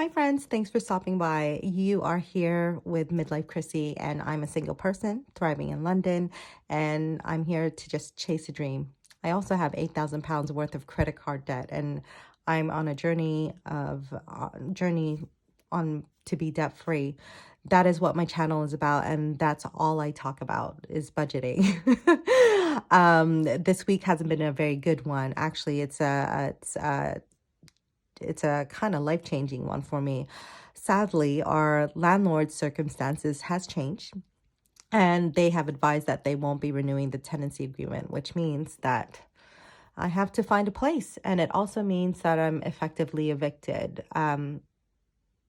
Hi, friends. Thanks for stopping by. You are here with Midlife Chrissy, and I'm a single person thriving in London, and I'm here to just chase a dream. I also have 8,000 pounds worth of credit card debt, and I'm on a journey on to be debt free. That is what my channel is about, and that's all I talk about is budgeting. This week hasn't been a very good one. Actually, it's a kind of life-changing one for me. Sadly, our landlord's circumstances has changed, and they have advised that they won't be renewing the tenancy agreement, which means that I have to find a place. And it also means that I'm effectively evicted,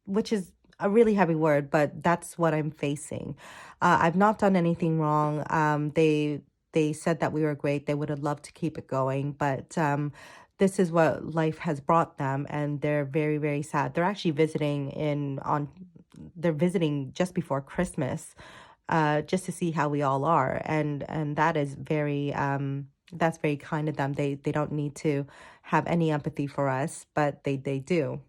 which is a really heavy word, but that's what I'm facing. I've not done anything wrong. They said that we were great. They would have loved to keep it going, but this is what life has brought them, and they're very, very sad. They're actually visiting they're visiting just before Christmas, just to see how we all are, and that is that's very kind of them. They don't need to have any empathy for us, but they do.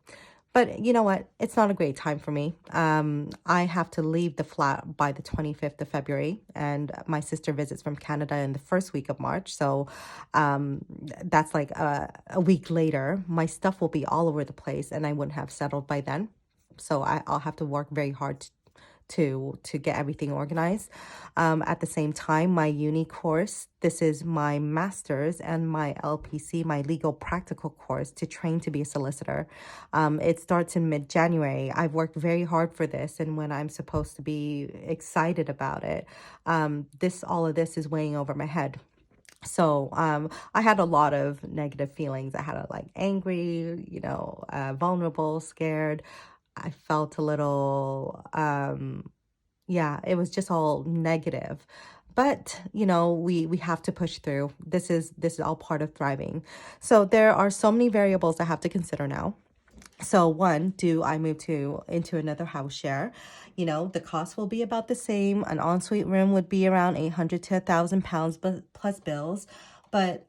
But you know what? It's not a great time for me. I have to leave the flat by the 25th of February, and my sister visits from Canada in the first week of March. So that's like a week later. My stuff will be all over the place, and I wouldn't have settled by then. So I'll have to work very hard to get everything organized. At the same time, my uni course, this is my master's and my LPC, my legal practical course to train to be a solicitor. It starts in mid-January. I've worked very hard for this, and when I'm supposed to be excited about it, all of this is weighing over my head. So I had a lot of negative feelings. I had a like angry, vulnerable, scared. I felt a little, yeah, it was just all negative. But we have to push through. This is all part of thriving. So there are so many variables I have to consider now. So one, do I move into another house share? The cost will be about the same. An ensuite room would be around 800 to £1,000, but plus bills. But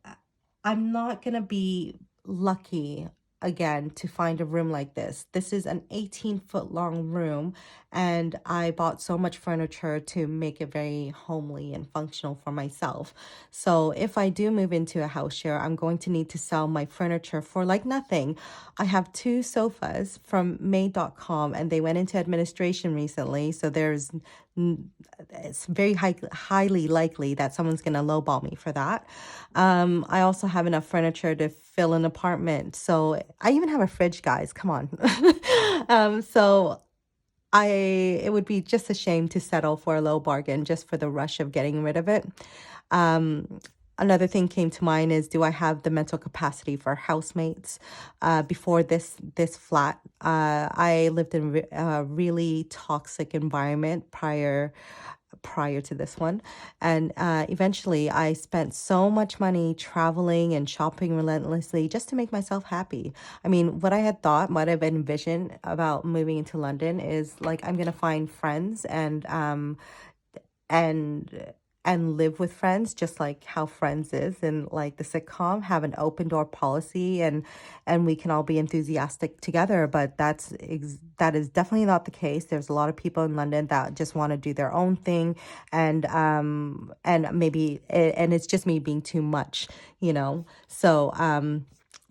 I'm not gonna be lucky again to find a room like this. This is an 18-foot long room, and I bought so much furniture to make it very homely and functional for myself. So if I do move into a house share, I'm going to need to sell my furniture for like nothing. I have two sofas from made.com, and they went into administration recently, so it's very highly likely that someone's going to lowball me for that. I also have enough furniture to fill an apartment. So I even have a fridge, guys. Come on. So it would be just a shame to settle for a low bargain just for the rush of getting rid of it. Um, Another thing came to mind is, do I have the mental capacity for housemates? Before this flat, I lived in a really toxic environment prior to this one, and eventually I spent so much money traveling and shopping relentlessly just to make myself happy. I mean, what I've envisioned about moving into London is like I'm gonna find friends and and live with friends just like how Friends is, and like the sitcom, have an open door policy, and we can all be enthusiastic together. But that is definitely not the case. There's a lot of people in London that just want to do their own thing, and and it's just me being too much. So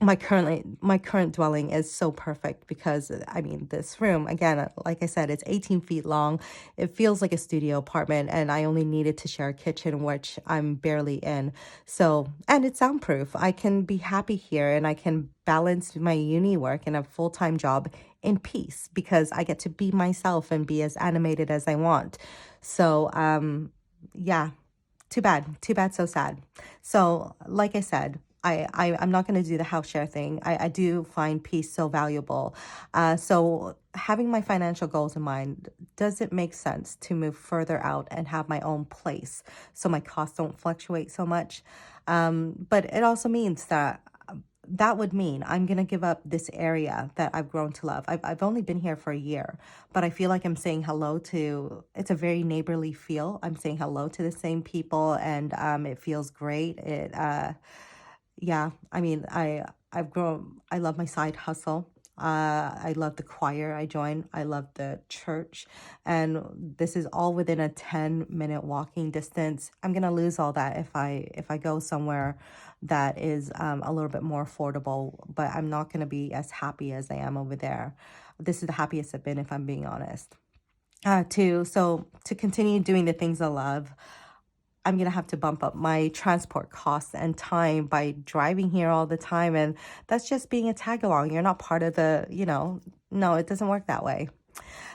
my current dwelling is so perfect because I mean, this room, again, like I said, it's 18 feet long. It feels like a studio apartment, and I only needed to share a kitchen, which I'm barely in. So, and it's soundproof. I can be happy here, and I can balance my uni work and a full-time job in peace because I get to be myself and be as animated as I want. So yeah, too bad, so sad. So like I said, I'm not going to do the house share thing. I do find peace so valuable. So having my financial goals in mind, does it make sense to move further out and have my own place so my costs don't fluctuate so much? But it also means that would mean I'm going to give up this area that I've grown to love. I've only been here for a year, but I feel like I'm saying hello it's a very neighborly feel. I'm saying hello to the same people, and it feels great. Yeah, I mean, I love my side hustle. I love the choir I joined. I love the church. And this is all within a 10-minute walking distance. I'm going to lose all that if I go somewhere that is a little bit more affordable, but I'm not going to be as happy as I am over there. This is the happiest I've been, if I'm being honest. To continue doing the things I love, I'm going to have to bump up my transport costs and time by driving here all the time. And that's just being a tag along. You're not part of no, it doesn't work that way.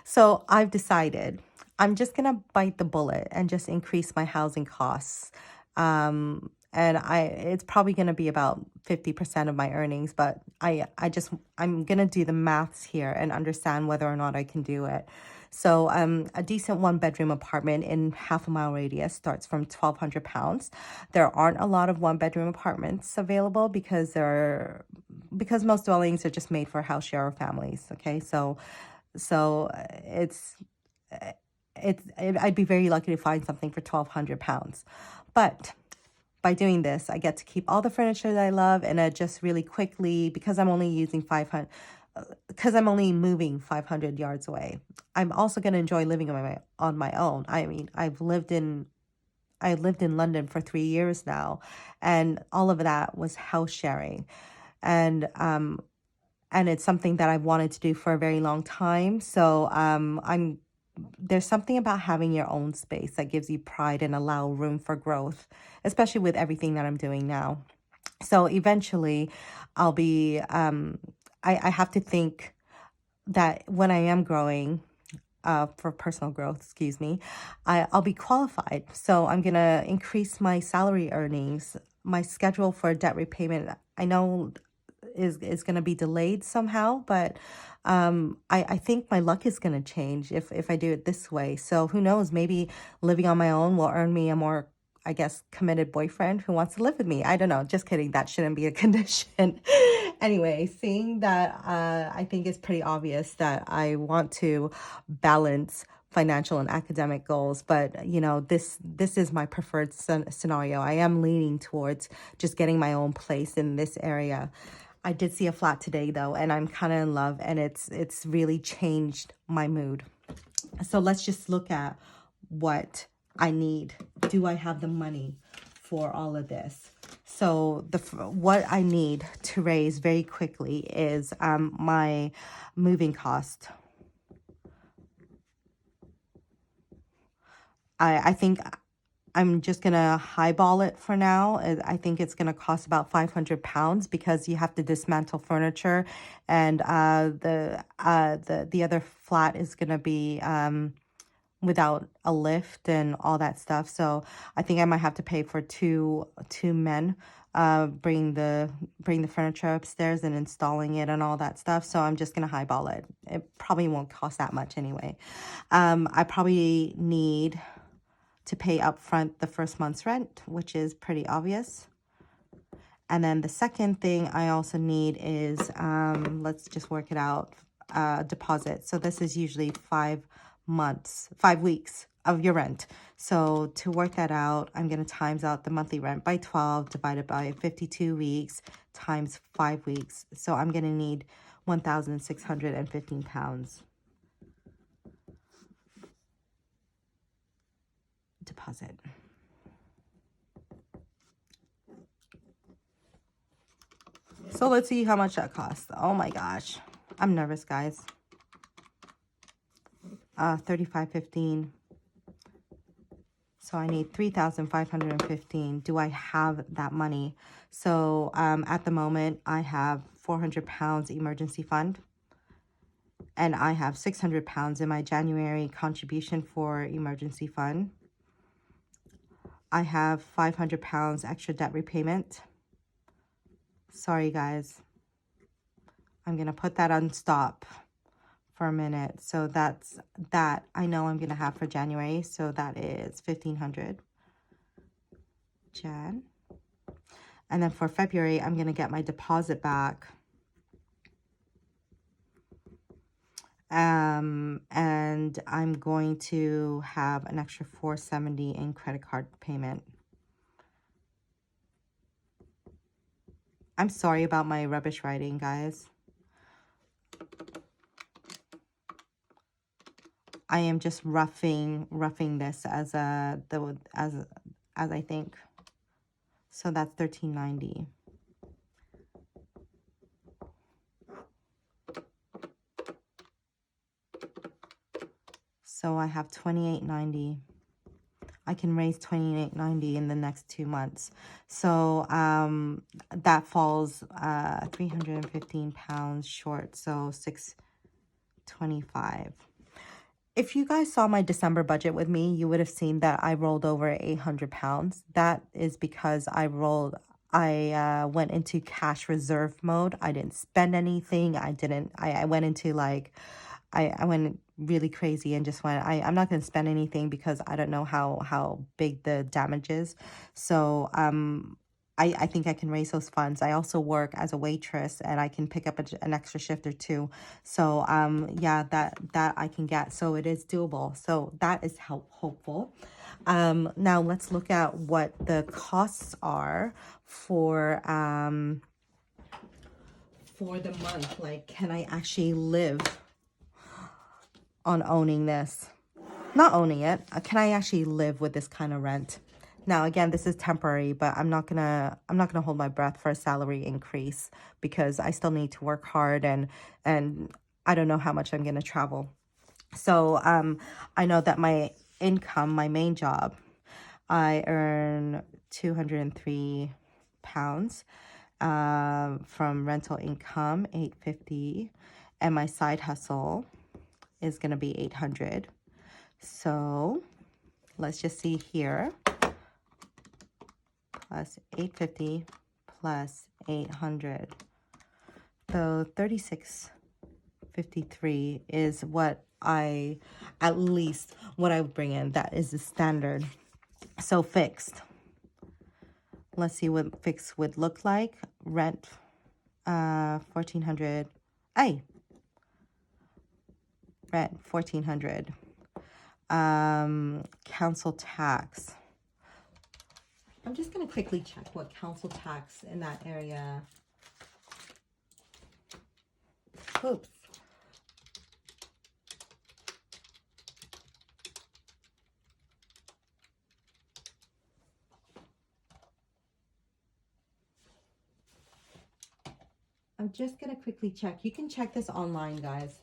So I've decided I'm just going to bite the bullet and just increase my housing costs. It's probably going to be about 50% of my earnings, but I'm going to do the maths here and understand whether or not I can do it. So a decent one-bedroom apartment in half-a-mile radius starts from £1,200. There aren't a lot of one-bedroom apartments available because most dwellings are just made for house share or families. Okay, so I'd be very lucky to find something for £1,200. But by doing this, I get to keep all the furniture that I love, and I just really quickly, because I'm only moving 500 yards away. I'm also going to enjoy living on my own. I mean, I lived in London for 3 years now, and all of that was house sharing. And it's something that I've wanted to do for a very long time. So there's something about having your own space that gives you pride and allow room for growth, especially with everything that I'm doing now. So eventually I'll be, I have to think that when I am growing, for personal growth, excuse me, I'll be qualified. So I'm going to increase my salary earnings. My schedule for debt repayment, I know is going to be delayed somehow, but I think my luck is going to change if I do it this way. So who knows, maybe living on my own will earn me a more, I guess, committed boyfriend who wants to live with me. I don't know. Just kidding. That shouldn't be a condition. Anyway, seeing that, I think it's pretty obvious that I want to balance financial and academic goals, but this is my preferred scenario. I am leaning towards just getting my own place in this area. I did see a flat today though, and I'm kind of in love, and it's really changed my mood. So let's just look at what I need. Do I have the money for all of this? So what I need to raise very quickly is my moving cost. I think I'm just going to highball it for now. I think it's going to cost about £500 because you have to dismantle furniture, and the other flat is going to be without a lift and all that stuff. So I think I might have to pay for two men bring the furniture upstairs and installing it and all that stuff. So I'm just going to highball it. It probably won't cost that much anyway. I probably need to pay upfront the first month's rent, which is pretty obvious. And then the second thing I also need is, let's just work it out, deposit. So this is usually 5 weeks of your rent. So to work that out, I'm going to times out the monthly rent by 12 divided by 52 weeks times 5 weeks. So I'm going to need £1,615 deposit. So let's see how much that costs. Oh my gosh. I'm nervous, guys. 35.15. So I need 3,515. Do I have that money? So at the moment, I have £400 emergency fund. And I have £600 in my January contribution for emergency fund. I have £500 extra debt repayment. Sorry, guys. I'm going to put that on stop for a minute. So that's that I know I'm going to have for January. So that is $1,500. Jan. And then for February, I'm going to get my deposit back. And I'm going to have an extra $470 in credit card payment. I'm sorry about my rubbish writing, guys. I am just roughing this as as I think. So that's $13.90. So I have $28.90. I can raise $28.90 in the next 2 months. So that falls 315 pounds short. So $625. If you guys saw my December budget with me, you would have seen that I rolled over 800 pounds. That is because I went into cash reserve mode. I didn't spend anything. I went into like, I went really crazy and just went, I'm not going to spend anything because I don't know how big the damage is. So, I think I can raise those funds. I also work as a waitress and I can pick up an extra shift or two. So, yeah, that I can get. So it is doable. So that is hopeful. Now let's look at what the costs are for the month. Like, can I actually live on owning this? Not owning it. Can I actually live with this kind of rent? Now, again, this is temporary, but I'm not gonna hold my breath for a salary increase because I still need to work hard and I don't know how much I'm gonna travel. So I know that my income, my main job, I earn 203 pounds from rental income, 850, and my side hustle is gonna be 800. So let's just see here. Plus 850 plus 800. So 3653 is what at least what I would bring in. That is the standard. So fixed. Let's see what fixed would look like. Rent, 1400. Hey, rent 1400. Council tax. I'm just going to quickly check what council tax in that area. Oops. I'm just going to quickly check. You can check this online, guys.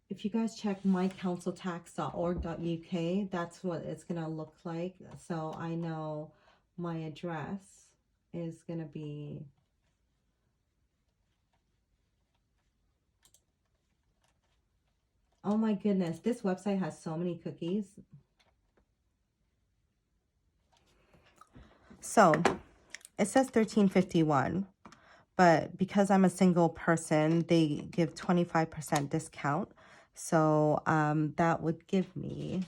If you guys check mycounciltax.org.uk, that's what it's going to look like. So I know my address is going to be... Oh my goodness, this website has so many cookies. So it says 1351, but because I'm a single person, they give 25% discount. So that would give me,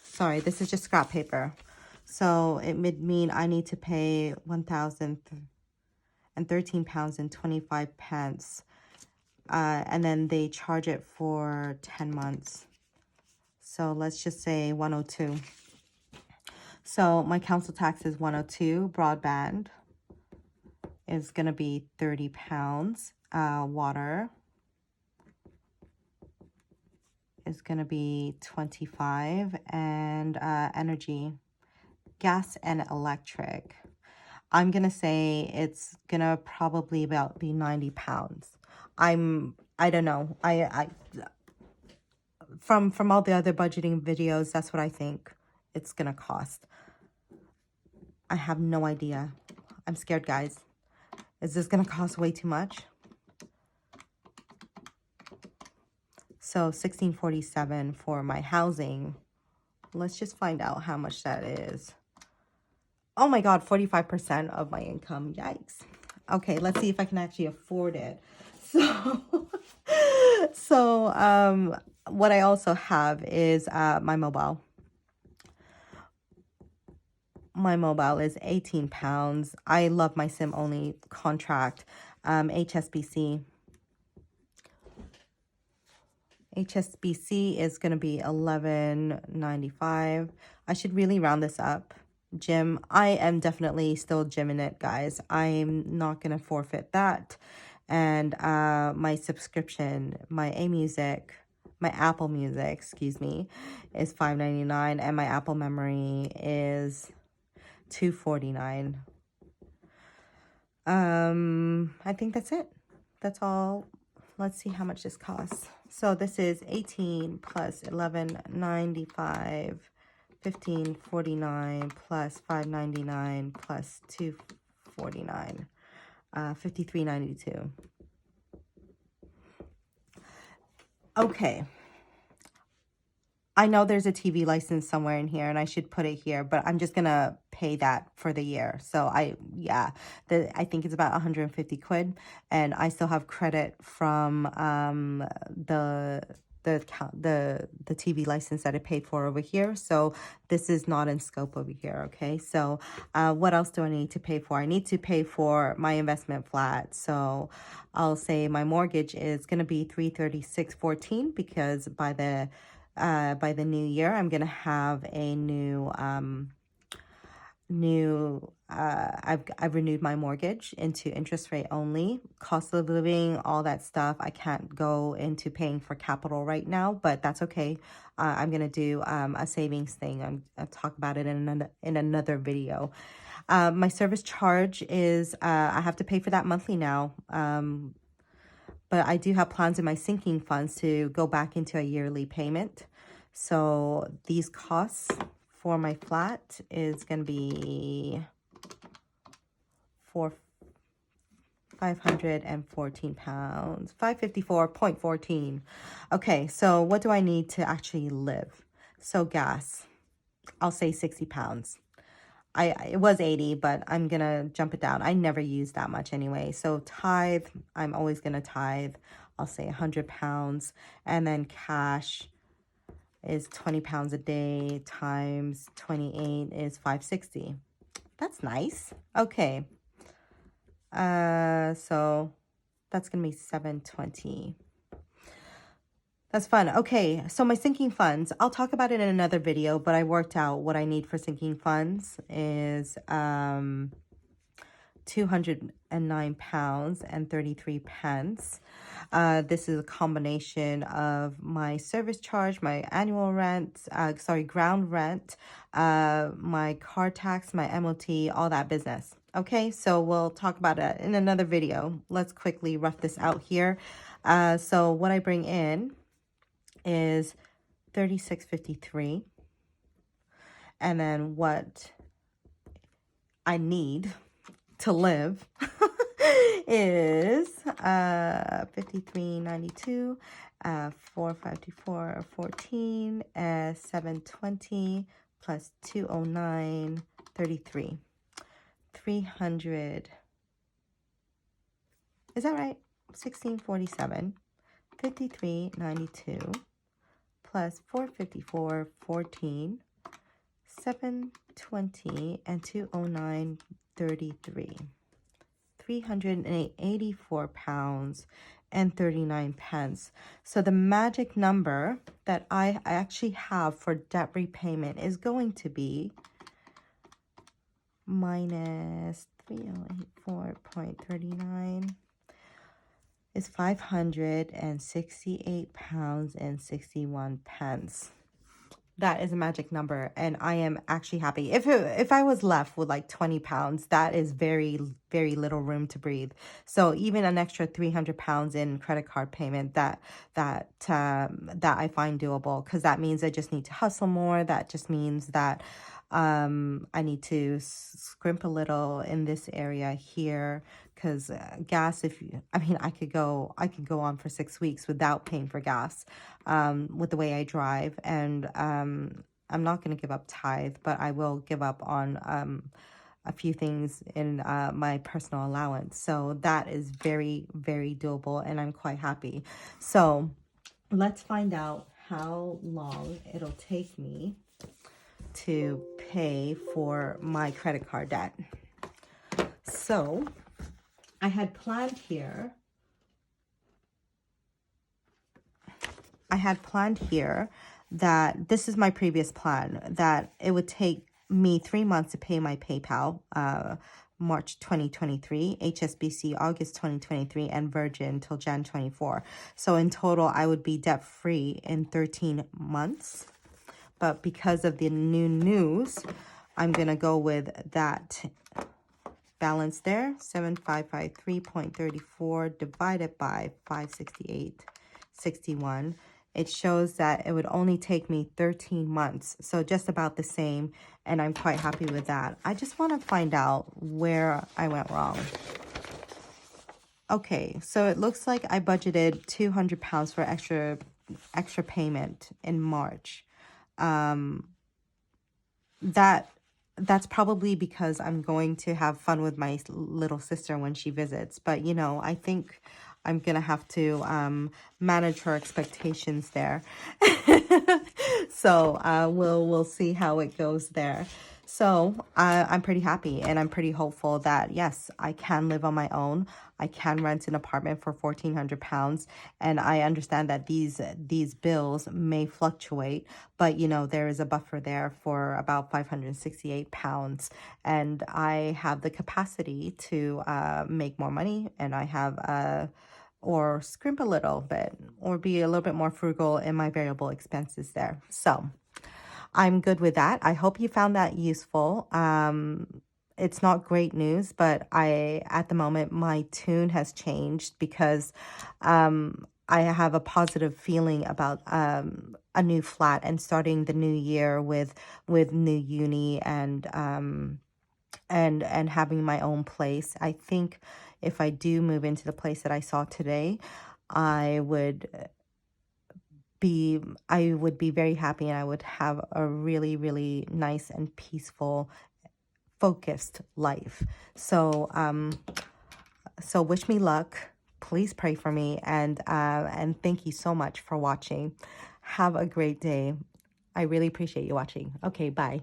sorry, this is just scrap paper. So it would mean I need to pay 1,013 pounds and 25 pence. And then they charge it for 10 months. So let's just say 102. So my council tax is 102. Broadband is going to be 30 pounds. Water is going to be 25. And energy, gas and electric, I'm going to say it's going to probably about be 90 pounds. I don't know. From all the other budgeting videos, that's what I think it's going to cost. I have no idea. I'm scared, guys. Is this going to cost way too much? So $16.47 for my housing. Let's just find out how much that is. Oh my God, 45% of my income. Yikes. Okay, let's see if I can actually afford it. So, what I also have is my mobile. My mobile is 18 pounds. I love my SIM only contract. HSBC. HSBC is going to be $11.95. I should really round this up. Gym, I am definitely still gymming it, guys. I'm not going to forfeit that. And my subscription, my my Apple Music, excuse me, is $5.99, and my Apple Memory is $2.49. I think that's it. That's all. Let's see how much this costs. So this is 18 plus 11.95, 15.49 plus 5.99 plus 2.49, 53.92. Okay. I know there's a TV license somewhere in here and I should put it here, but I'm just going to pay that for the year. So I think it's about 150 quid, and I still have credit from the TV license that I paid for over here. So this is not in scope over here. Okay. So what else do I need to pay for? I need to pay for my investment flat. So I'll say my mortgage is going to be $336.14, because by the new year, I'm going to have a I've renewed my mortgage into interest rate only, cost of living, all that stuff. I can't go into paying for capital right now, but that's okay. I'm going to do a savings thing. I'll talk about it in another video. My service charge is, I have to pay for that monthly now. But I do have plans in my sinking funds to go back into a yearly payment. So these costs for my flat is going to be for £514, 554.14. Okay, so what do I need to actually live? So gas, I'll say £60. It was 80, but I'm going to jump it down. I never use that much anyway. So tithe, I'm always going to tithe. I'll say £100. And then cash is £20 a day times 28 is $560. That's nice. Okay. So that's going to be $720. That's fun. Okay, so my sinking funds, I'll talk about it in another video, but I worked out what I need for sinking funds is £209 and 33 pence. This is a combination of my service charge, my annual rent, ground rent, my car tax, my MOT, all that business. Okay, so we'll talk about it in another video. Let's quickly rough this out here. So what I bring in is $36.53, and then what I need to live is $53.92, $454.14, $720 plus $209.33, 300. Is that right? 1647, 53.92 plus 454.14, 720 and 209.33, £384 and 39 pence. So the magic number that I actually have for debt repayment is going to be minus 384.39 is £568 and 61 pence. That is a magic number, and I am actually happy. If I was left with like 20 pounds, that is very, very little room to breathe. So even an extra 300 pounds in credit card payment, that I find doable, because that means I just need to hustle more. That just means that I need to scrimp a little in this area here, because gas, I could go on for 6 weeks without paying for gas, with the way I drive. And I'm not going to give up tithe, but I will give up on a few things in my personal allowance. So that is very, very doable, and I'm quite happy. So let's find out how long it'll take me to pay for my credit card debt. So I had planned here. I had planned here that this is my previous plan, that it would take me 3 months to pay my PayPal, March 2023, HSBC August 2023, and Virgin till Jan 24. So in total, I would be debt free in 13 months. But because of the new news, I'm going to go with that balance there, 7553.34 divided by 568.61. It shows that it would only take me 13 months, so just about the same, and I'm quite happy with that. I just want to find out where I went wrong. Okay, so it looks like I budgeted £200 for extra payment in March. That's probably because I'm going to have fun with my little sister when she visits. But, you know, I think I'm going to have to manage her expectations there. So we'll see how it goes there. So I'm pretty happy, and I'm pretty hopeful that, yes, I can live on my own. I can rent an apartment for £1,400, and I understand that these bills may fluctuate, but you know, there is a buffer there for about £568, and I have the capacity to make more money, and I have or scrimp a little bit, or be a little bit more frugal in my variable expenses there. So I'm good with that. I hope you found that useful. It's not great news, but at the moment, my tune has changed because I have a positive feeling about a new flat and starting the new year with new uni and having my own place. I think if I do move into the place that I saw today, I would be very happy, and I would have a really, really nice and peaceful, focused life. So so wish me luck. Please pray for me, and thank you so much for watching. Have a great day. I really appreciate you watching. Okay, bye.